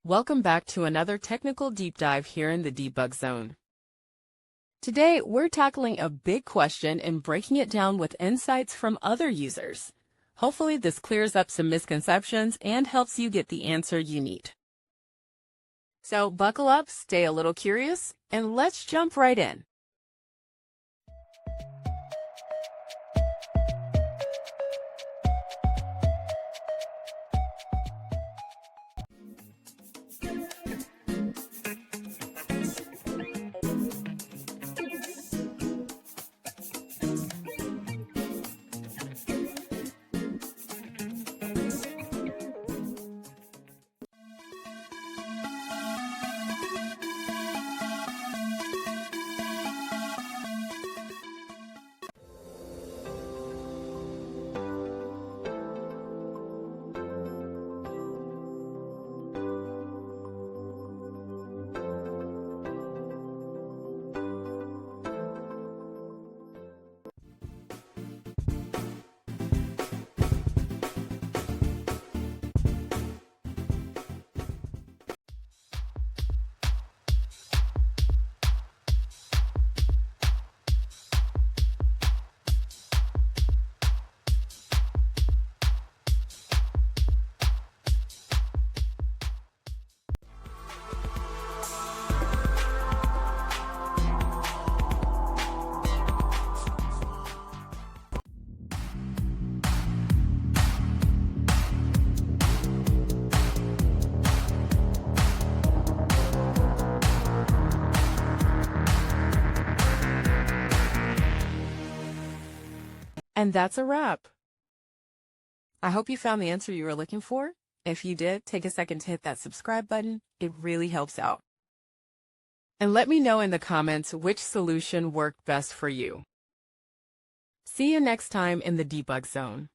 Welcome back to another technical deep dive here in the debug zone. Today, we're tackling a big question and breaking it down with insights from other users. Hopefully, this clears up some misconceptions and helps you get the answer you need. So buckle up, stay a little curious, and let's jump right in. And that's a wrap. I hope you found the answer you were looking for. If you did, take a second to hit that subscribe button. It really helps out. And let me know in the comments which solution worked best for you. See you next time in the debug zone.